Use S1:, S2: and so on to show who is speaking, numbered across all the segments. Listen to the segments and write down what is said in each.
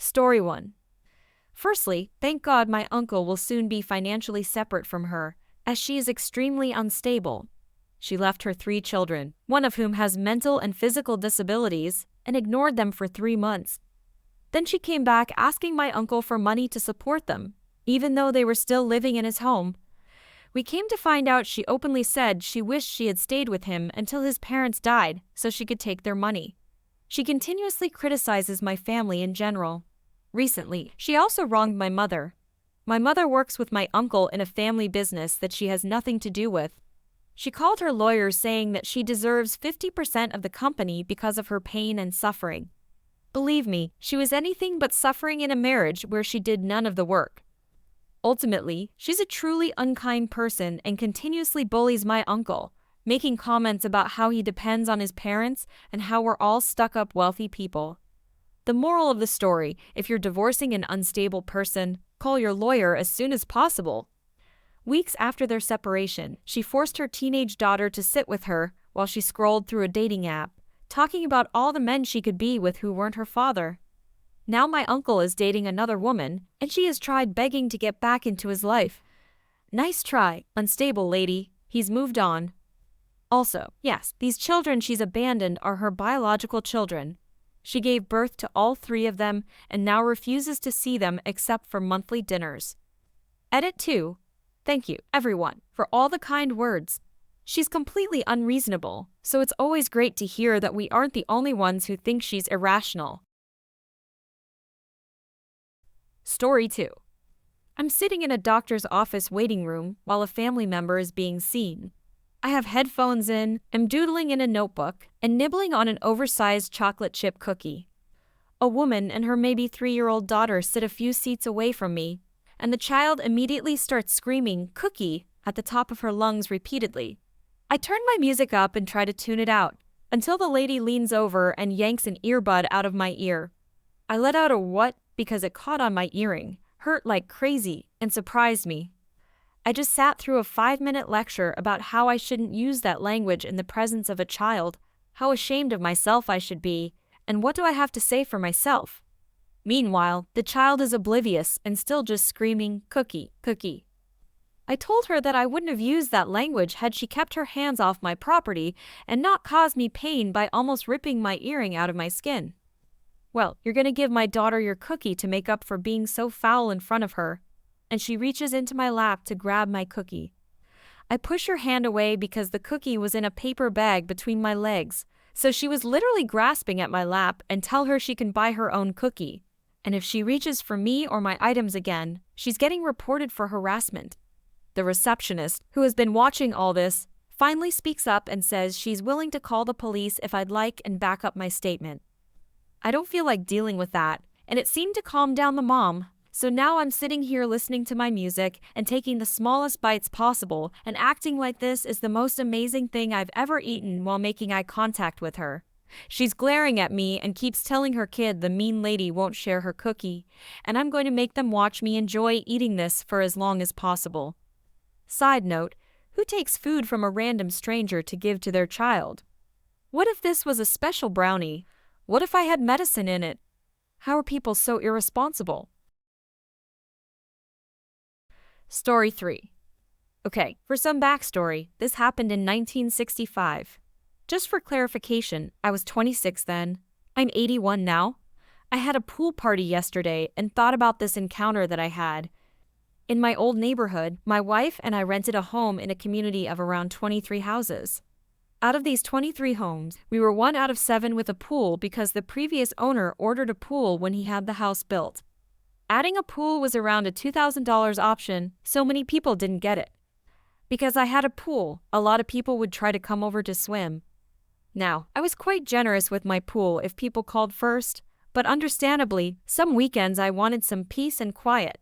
S1: Story 1. Firstly, thank God my uncle will soon be financially separate from her, as she is extremely unstable. She left her 3 children, one of whom has mental and physical disabilities, and ignored them for 3 months. Then she came back asking my uncle for money to support them, even though they were still living in his home. We came to find out she openly said she wished she had stayed with him until his parents died so she could take their money. She continuously criticizes my family in general. Recently, she also wronged my mother. My mother works with my uncle in a family business that she has nothing to do with. She called her lawyer saying that she deserves 50% of the company because of her pain and suffering. Believe me, she was anything but suffering in a marriage where she did none of the work. Ultimately, she's a truly unkind person and continuously bullies my uncle, making comments about how he depends on his parents and how we're all stuck-up wealthy people. The moral of the story: if you're divorcing an unstable person, call your lawyer as soon as possible. Weeks after their separation, she forced her teenage daughter to sit with her while she scrolled through a dating app, talking about all the men she could be with who weren't her father. Now my uncle is dating another woman, and she has tried begging to get back into his life. Nice try, unstable lady, he's moved on. Also, yes, these children she's abandoned are her biological children. She gave birth to all 3 of them and now refuses to see them except for monthly dinners. Edit 2. Thank you, everyone, for all the kind words. She's completely unreasonable, so it's always great to hear that we aren't the only ones who think she's irrational. Story 2. I'm sitting in a doctor's office waiting room while a family member is being seen. I have headphones in, am doodling in a notebook, and nibbling on an oversized chocolate chip cookie. A woman and her maybe 3-year-old daughter sit a few seats away from me, and the child immediately starts screaming "cookie" at the top of her lungs repeatedly. I turn my music up and try to tune it out, until the lady leans over and yanks an earbud out of my ear. I let out a "what" because it caught on my earring, hurt like crazy, and surprised me. I just sat through a 5-minute lecture about how I shouldn't use that language in the presence of a child, how ashamed of myself I should be, and what do I have to say for myself? Meanwhile, the child is oblivious and still just screaming "cookie, cookie." I told her that I wouldn't have used that language had she kept her hands off my property and not caused me pain by almost ripping my earring out of my skin. Well, you're gonna give my daughter your cookie to make up for being so foul in front of her. And she reaches into my lap to grab my cookie. I push her hand away because the cookie was in a paper bag between my legs, so she was literally grasping at my lap, and tell her she can buy her own cookie. And if she reaches for me or my items again, she's getting reported for harassment. The receptionist, who has been watching all this, finally speaks up and says she's willing to call the police if I'd like and back up my statement. I don't feel like dealing with that, and it seemed to calm down the mom. So now I'm sitting here listening to my music and taking the smallest bites possible and acting like this is the most amazing thing I've ever eaten while making eye contact with her. She's glaring at me and keeps telling her kid the mean lady won't share her cookie, and I'm going to make them watch me enjoy eating this for as long as possible. Side note, who takes food from a random stranger to give to their child? What if this was a special brownie? What if I had medicine in it? How are people so irresponsible? Story 3. Okay, for some backstory, this happened in 1965. Just for clarification, I was 26 then. I'm 81 now. I had a pool party yesterday and thought about this encounter that I had. In my old neighborhood, my wife and I rented a home in a community of around 23 houses. Out of these 23 homes, we were 1 out of 7 with a pool because the previous owner ordered a pool when he had the house built. Adding a pool was around a $2,000 option, so many people didn't get it. Because I had a pool, a lot of people would try to come over to swim. Now, I was quite generous with my pool if people called first, but understandably, some weekends I wanted some peace and quiet.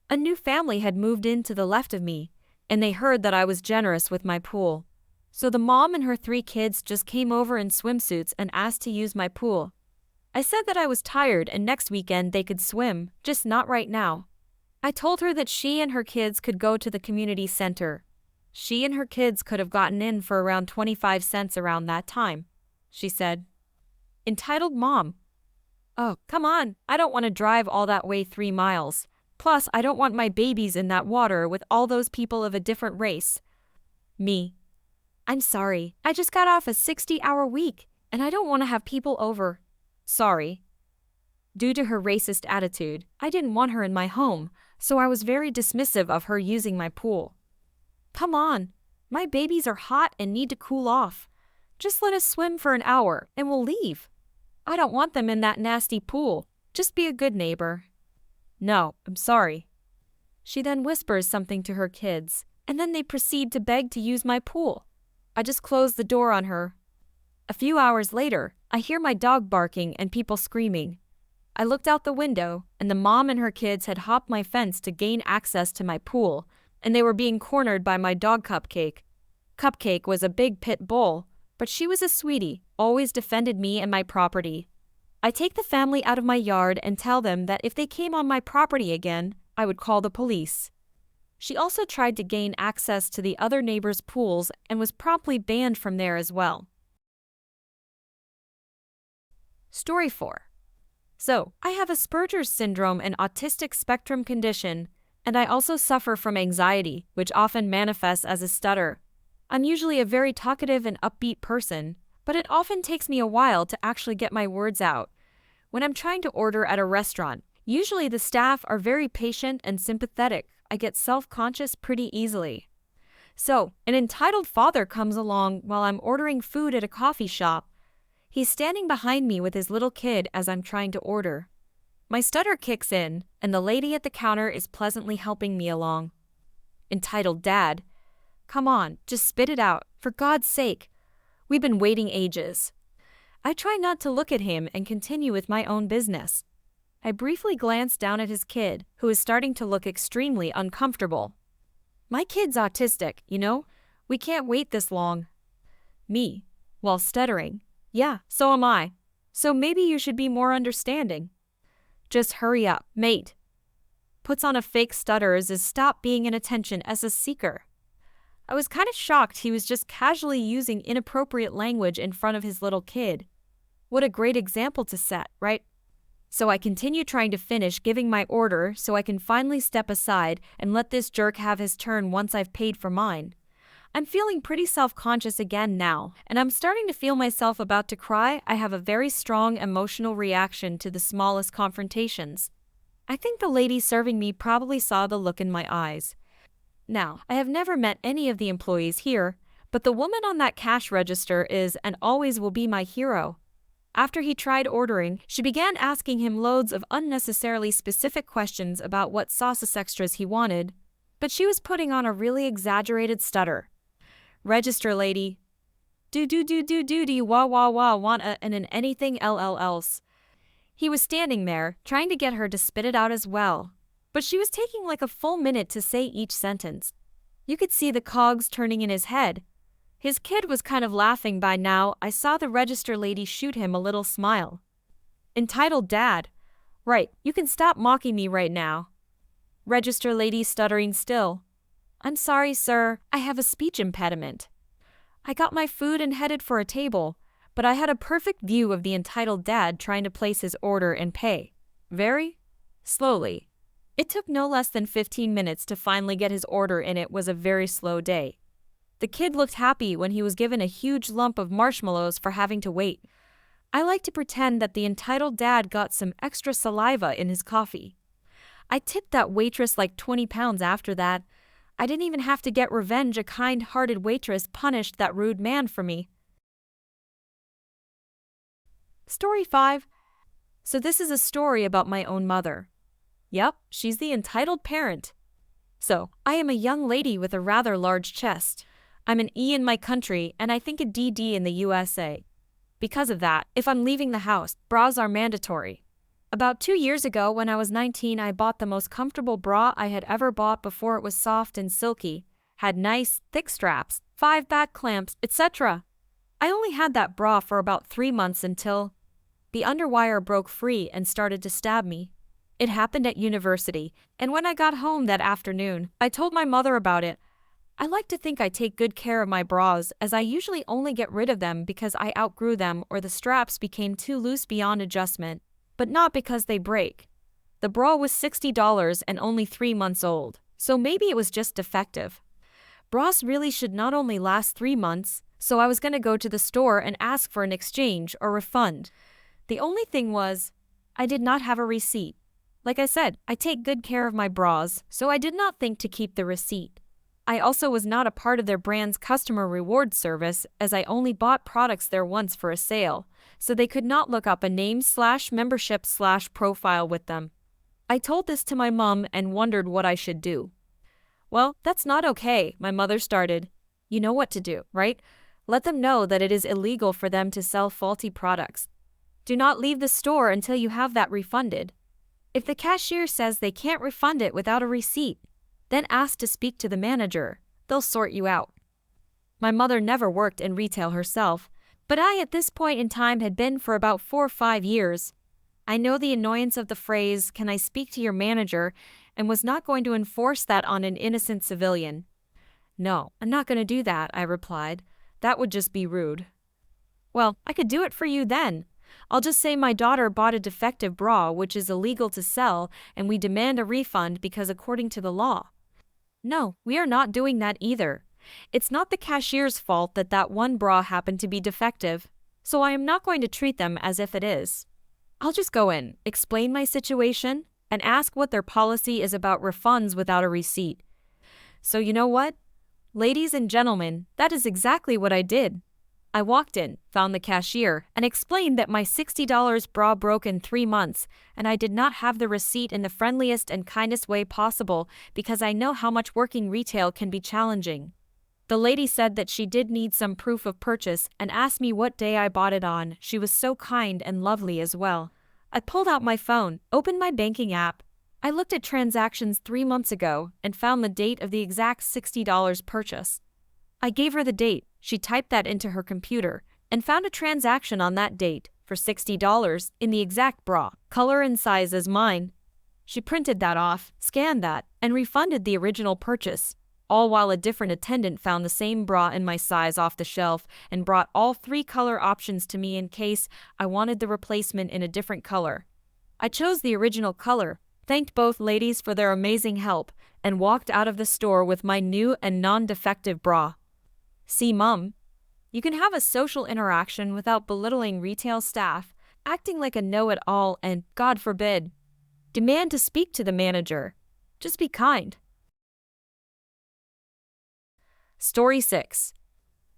S1: A new family had moved in to the left of me, and they heard that I was generous with my pool. So the mom and her 3 kids just came over in swimsuits and asked to use my pool. I said that I was tired and next weekend they could swim, just not right now. I told her that she and her kids could go to the community center. She and her kids could have gotten in for around 25 cents around that time, she said. Entitled mom. Oh, come on, I don't want to drive all that way 3 miles. Plus, I don't want my babies in that water with all those people of a different race. Me. I'm sorry, I just got off a 60-hour week, and I don't want to have people over. Sorry. Due to her racist attitude, I didn't want her in my home, so I was very dismissive of her using my pool. Come on, my babies are hot and need to cool off. Just let us swim for an hour, and we'll leave. I don't want them in that nasty pool. Just be a good neighbor. No, I'm sorry. She then whispers something to her kids, and then they proceed to beg to use my pool. I just close the door on her. A few hours later, I hear my dog barking and people screaming. I looked out the window, and the mom and her kids had hopped my fence to gain access to my pool, and they were being cornered by my dog Cupcake. Cupcake was a big pit bull, but she was a sweetie, always defended me and my property. I take the family out of my yard and tell them that if they came on my property again, I would call the police. She also tried to gain access to the other neighbors' pools and was promptly banned from there as well. Story 4. So, I have Asperger's syndrome and autistic spectrum condition, and I also suffer from anxiety, which often manifests as a stutter. I'm usually a very talkative and upbeat person, but it often takes me a while to actually get my words out. When I'm trying to order at a restaurant, usually the staff are very patient and sympathetic. I get self-conscious pretty easily. So, an entitled father comes along while I'm ordering food at a coffee shop. He's standing behind me with his little kid as I'm trying to order. My stutter kicks in, and the lady at the counter is pleasantly helping me along. Entitled dad. Come on, just spit it out, for God's sake. We've been waiting ages. I try not to look at him and continue with my own business. I briefly glance down at his kid, who is starting to look extremely uncomfortable. My kid's autistic, you know? We can't wait this long. Me, while stuttering. Yeah, so am I. So maybe you should be more understanding. Just hurry up, mate. Puts on a fake stutter as his stop being in attention as a seeker. I was kind of shocked he was just casually using inappropriate language in front of his little kid. What a great example to set, right? So I continue trying to finish giving my order so I can finally step aside and let this jerk have his turn once I've paid for mine. I'm feeling pretty self-conscious again now, and I'm starting to feel myself about to cry. I have a very strong emotional reaction to the smallest confrontations. I think the lady serving me probably saw the look in my eyes. Now, I have never met any of the employees here, but the woman on that cash register is and always will be my hero. After he tried ordering, she began asking him loads of unnecessarily specific questions about what sauce extras he wanted, but she was putting on a really exaggerated stutter. Register lady. Do you wah want and an anything else. He was standing there, trying to get her to spit it out as well, but she was taking like a full minute to say each sentence. You could see the cogs turning in his head. His kid was kind of laughing by now. I saw the register lady shoot him a little smile. Entitled dad. Right, you can stop mocking me right now. Register lady stuttering still. I'm sorry, sir, I have a speech impediment. I got my food and headed for a table, but I had a perfect view of the entitled dad trying to place his order and pay. Very slowly. It took no less than 15 minutes to finally get his order, and it was a very slow day. The kid looked happy when he was given a huge lump of marshmallows for having to wait. I like to pretend that the entitled dad got some extra saliva in his coffee. I tipped that waitress like 20 pounds after that. I didn't even have to get revenge. A kind-hearted waitress punished that rude man for me. Story 5. So this is a story about my own mother. Yep, she's the entitled parent. So, I am a young lady with a rather large chest. I'm an E in my country, and I think a DD in the USA. Because of that, if I'm leaving the house, bras are mandatory. About 2 years ago, when I was 19, I bought the most comfortable bra I had ever bought before. It was soft and silky, had nice, thick straps, 5 back clamps, etc. I only had that bra for about 3 months until the underwire broke free and started to stab me. It happened at university, and when I got home that afternoon, I told my mother about it. I like to think I take good care of my bras, as I usually only get rid of them because I outgrew them or the straps became too loose beyond adjustment. but not because they break. The bra was $60 and only 3 months old, so maybe it was just defective. Bras really should not only last 3 months, so I was gonna go to the store and ask for an exchange or refund. The only thing was, I did not have a receipt. Like I said, I take good care of my bras, so I did not think to keep the receipt. I also was not a part of their brand's customer reward service, as I only bought products there once for a sale, so they could not look up a name/membership/profile with them. I told this to my mom and wondered what I should do. Well, that's not okay, my mother started. You know what to do, right? Let them know that it is illegal for them to sell faulty products. Do not leave the store until you have that refunded. If the cashier says they can't refund it without a receipt, then ask to speak to the manager. They'll sort you out. My mother never worked in retail herself, but I at this point in time had been for about 4 or 5 years. I know the annoyance of the phrase, "Can I speak to your manager?" and was not going to enforce that on an innocent civilian. "No, I'm not going to do that," I replied. "That would just be rude." "Well, I could do it for you then. I'll just say my daughter bought a defective bra which is illegal to sell and we demand a refund because according to the law." "No, we are not doing that either. It's not the cashier's fault that that one bra happened to be defective, so I am not going to treat them as if it is. I'll just go in, explain my situation, and ask what their policy is about refunds without a receipt." So you know what? Ladies and gentlemen, that is exactly what I did. I walked in, found the cashier, and explained that my $60 bra broke in 3 months, and I did not have the receipt in the friendliest and kindest way possible because I know how much working retail can be challenging. The lady said that she did need some proof of purchase and asked me what day I bought it on. She was so kind and lovely as well. I pulled out my phone, opened my banking app. I looked at transactions 3 months ago and found the date of the exact $60 purchase. I gave her the date, she typed that into her computer, and found a transaction on that date for $60 in the exact bra, color and size as mine. She printed that off, scanned that, and refunded the original purchase, all while a different attendant found the same bra in my size off the shelf and brought all 3 color options to me in case I wanted the replacement in a different color. I chose the original color, thanked both ladies for their amazing help, and walked out of the store with my new and non-defective bra. See, Mom, you can have a social interaction without belittling retail staff, acting like a know-it-all, and, God forbid, demand to speak to the manager. Just be kind. Story 6.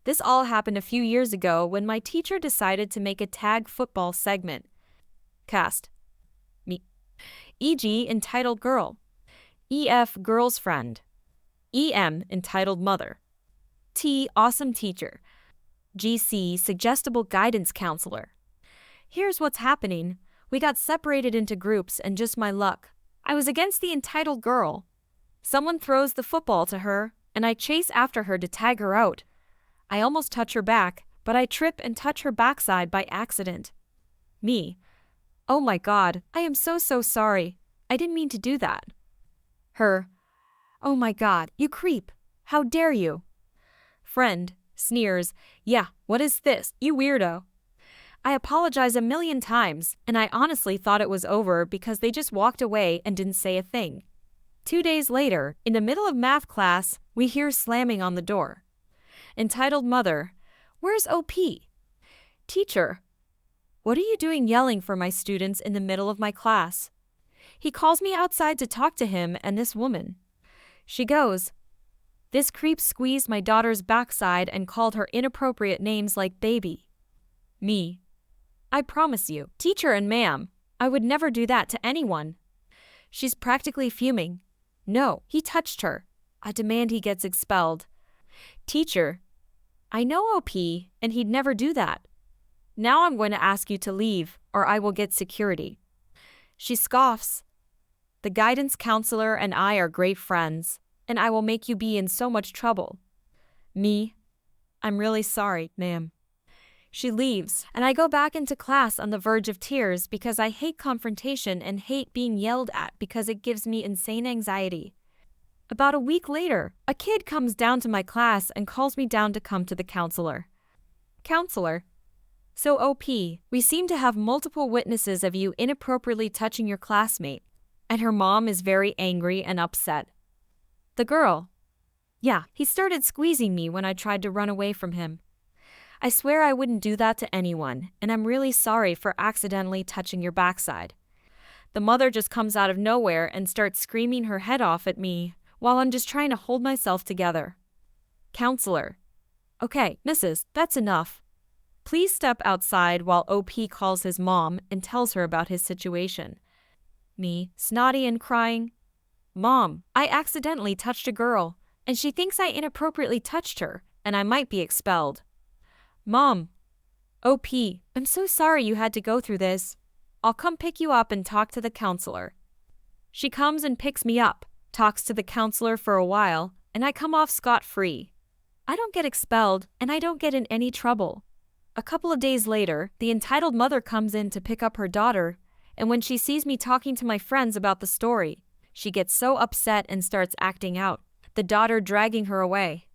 S1: This all happened a few years ago when my teacher decided to make a tag football segment. Cast. Me. E.g. entitled Girl. E.F. Girl's Friend. E.M. entitled Mother. T. Awesome Teacher. G.C. Suggestible Guidance Counselor. Here's what's happening. We got separated into groups and just my luck. I was against the entitled girl. Someone throws the football to her, and I chase after her to tag her out. I almost touch her back, but I trip and touch her backside by accident. Me. Oh my God, I am so sorry. I didn't mean to do that. Her. Oh my God, you creep. How dare you? Friend. Sneers. Yeah, what is this, you weirdo? I apologize a million times, and I honestly thought it was over because they just walked away and didn't say a thing. 2 days later, in the middle of math class, we hear slamming on the door. Entitled Mother. Where's OP? Teacher. What are you doing yelling for my students in the middle of my class? He calls me outside to talk to him and this woman. She goes, this creep squeezed my daughter's backside and called her inappropriate names like baby. Me. I promise you, teacher and ma'am, I would never do that to anyone. She's practically fuming. No, he touched her. I demand he gets expelled. Teacher. I know OP, and he'd never do that. Now I'm going to ask you to leave, or I will get security. She scoffs. The guidance counselor and I are great friends, and I will make you be in so much trouble. Me. I'm really sorry, ma'am. She leaves, and I go back into class on the verge of tears because I hate confrontation and hate being yelled at because it gives me insane anxiety. About a week later, a kid comes down to my class and calls me down to come to the counselor. Counselor. So OP, we seem to have multiple witnesses of you inappropriately touching your classmate, and her mom is very angry and upset. The girl. Yeah, he started squeezing me when I tried to run away from him. I swear I wouldn't do that to anyone, and I'm really sorry for accidentally touching your backside. The mother just comes out of nowhere and starts screaming her head off at me while I'm just trying to hold myself together. Counselor. Okay, Mrs., that's enough. Please step outside while OP calls his mom and tells her about his situation. Me, snotty and crying. Mom, I accidentally touched a girl, and she thinks I inappropriately touched her, and I might be expelled. Mom. OP, I'm so sorry you had to go through this. I'll come pick you up and talk to the counselor. She comes and picks me up, talks to the counselor for a while, and I come off scot-free. I don't get expelled, and I don't get in any trouble. A couple of days later, the entitled mother comes in to pick up her daughter, and when she sees me talking to my friends about the story, she gets so upset and starts acting out, the daughter dragging her away.